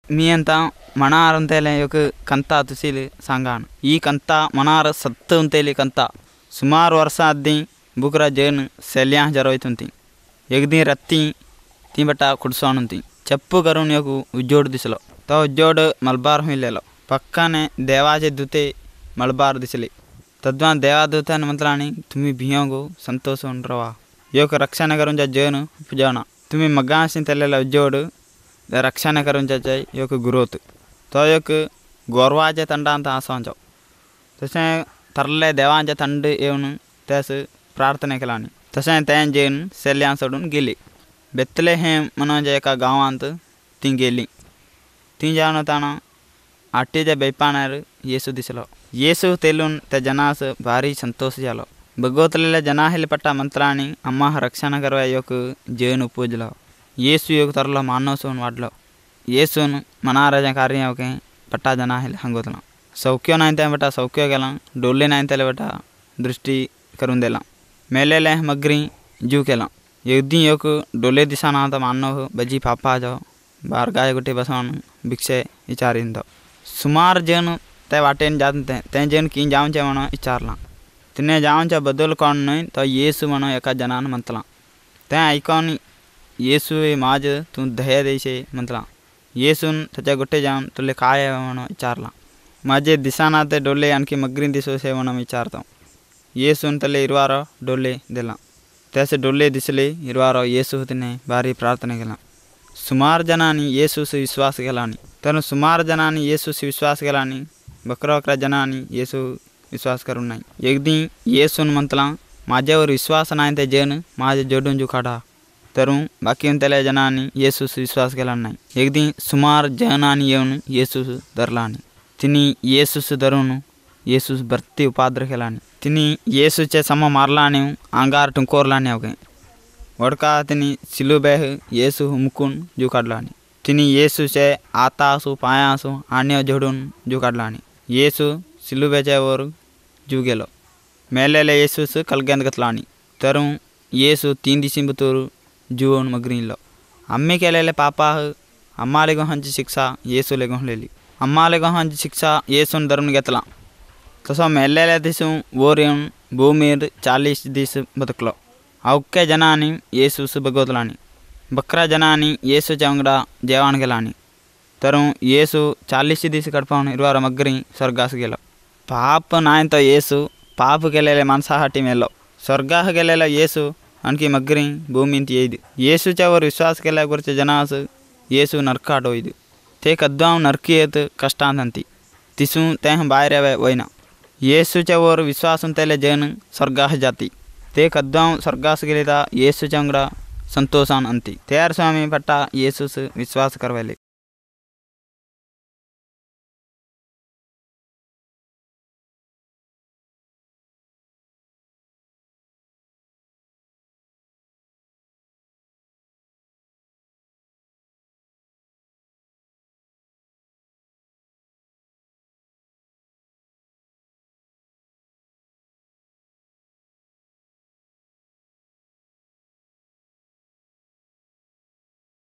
मी ಅಂತ ಮನಾರ್ ಅಂತೇಳಿ ಯೋಕ ಕಂತ ತುಸಿಲಿ ಸಂಗಾಣ ಈ ಕಂತ ಮನಾರ್ ಸತ್ತು ಅಂತೇಳಿ ಕಂತ ಸುಮಾರು ವರ್ಷ ಅದ್ದಿ ಬುಕ್ರ ಜೇನ್ ಸೆಲ್ಯಾ ಜರೋಯ್ತುಂತಿ ಎಗ್ದಿ ರತ್ತಿ ತಿಂಬಟ ಕುಡ್ಸೋಣಂತಿ ಚಪ್ಪು ಕರುನ್ ಯೋಕು ಉಜ್ಜೋಡ್ ದಿಸಲು ತ ಉಜ್ಜೋಡ್ ಮಲ್ಬಾರ್ ಹಿಲ್ಲೆಲ ಪಕ್ಕನೆ ದೇವಾಜೆ ದುತೆ ಮಲ್ಬಾರ್ ದಿಸಲಿ ತದ್ವಾನ್ ದೇವಾದೂತನ ಮಂತ್ರಾಣಿ ತುಮಿ ಬಿಯೋಗು ಸಂತೋಷ ಉಂಡ್ರವಾ ಯೋಕ ರಕ್ಷಣೆ ಕರುಂಜ ಜೇನು ಪುಜಾಣ ತುಮಿ ಮಗ್ಗಾಸಿನ ತೆಲ್ಲೆಲ ಉಜ್ಜೋಡ್ रक्षण करून जाय योग ग्रोथ तो एक गोरवाचे तंडांत आसोंचो तशें तरले देवांचे थंड येवन तेस प्रार्थना केला आनी तशें तें जेवन सेल्यां सोडून गेली बेतलेहेम म्हणून जे एका गांवांत ती गेली ती जावन ताणा आट्टेच्या बेपानार येसू दिसलो येसू तेलून त्या जनास भारी संतोष जालो भगवतलेल्या जना हेली पट्टा मंत्रांनी अम्मा रक्षण करवा योग जेवन उपूजलो येसू योग तरलो मानव सोन वाडलो येसून मनाराजा कार्य ओके पट्टा जना हेले हंगोतला सौख्य नाही त्या बेटा सौख्य केला डोले नाही त्याला बेटा दृष्टी करून दिला मेलेले मगरी जीव केला यदी योग डोले दिसाना तर मानव बजी पापा जाओ बार गाय गोटे बसवून भिक्षे विचारिंदो सुमार जन ते वाटेन जात ते जन की जाऊनचे म्हणून विचारला तिने जाऊनच्या बदल कोण नाही तर येसू म्हणून एका जनान म्हणतला ते ऐकून येसू माझ तू दया देशे म्हटला येसून त्याच्या गोटे जाऊन तुले काय म्हणून विचारला माझे दिसाना ते डोले आणखी मगरी दिसोसे म्हणून विचारतो येसून त्याला हिरवारो डोले दिला त्याचे डोले दिसले हिरवारो येसू तिने भारी प्रार्थना केला सुमार जनांनी येसूस विश्वास केला आणि तर सुमार जनांनी येसूस विश्वास केला आणि बकरा जनांनी येसू विश्वास करून नाही एकदी येसून म्हटला माझ्यावर विश्वास नाही ते जन माझे जोडून जुखाडा तरुण बाकी त्याला जनांनी येसूस विश्वास केला नाही एकदी सुमार जनांनी येऊन येसूस धरला आणि तिने येसूस धरून येसूस भरती उपाद्र केला आणि तिने येसूचे सम मारला आणि अंगार टुंकोरला आणि अवघे वडका तिने सिलुबेह येसू मुकून जीव काढला आणि तिने येसूचे आतासू पायासू आणि जोडून जीव काढला आणि येसू सिलुबेच्या वर जीव गेलो मेलेले येसूस कलगेंद घेतला आणि तरुण येसू 3 दिवसांबतूर जीवन मगरीलो आम्ही केलेले पापा अम्माले गोहांची शिक्षा येसूले गोहलेली अम्माले गोहांची शिक्षा येसून धरून घेतला तसं मेलेल्या दिसून वर येऊन भूमीर 40 दिवस बदकलो अवख्या जनांनी येसूस बगवतला आणि बकरा जनांनी येसूच्या अंगडा जेवण केला आणि तरुण येसू 40 दिवस गडपावन हिरवार मगरी स्वर्गास गेलो पाप नाही तो येसू पाप केलेले माणसासाठी मेलो स्वर्गास गेलेला येसू आणखी मगरी भूमींत येईद येसूच्या वर विश्वास केल्या गुरच्या जनास येसू नरकाट होईद ते कद्वाम नरकी येत कष्टांती तिसून ते बाहेर वयना येसूच्या वर विश्वासून त्याला जन स्वर्गास जाती ते कद्वाम स्वर्गास गेले तर येसूच्या अंगडा संतोषान अंती तयार स्वामी पट्टा येसूस विश्वास करवाले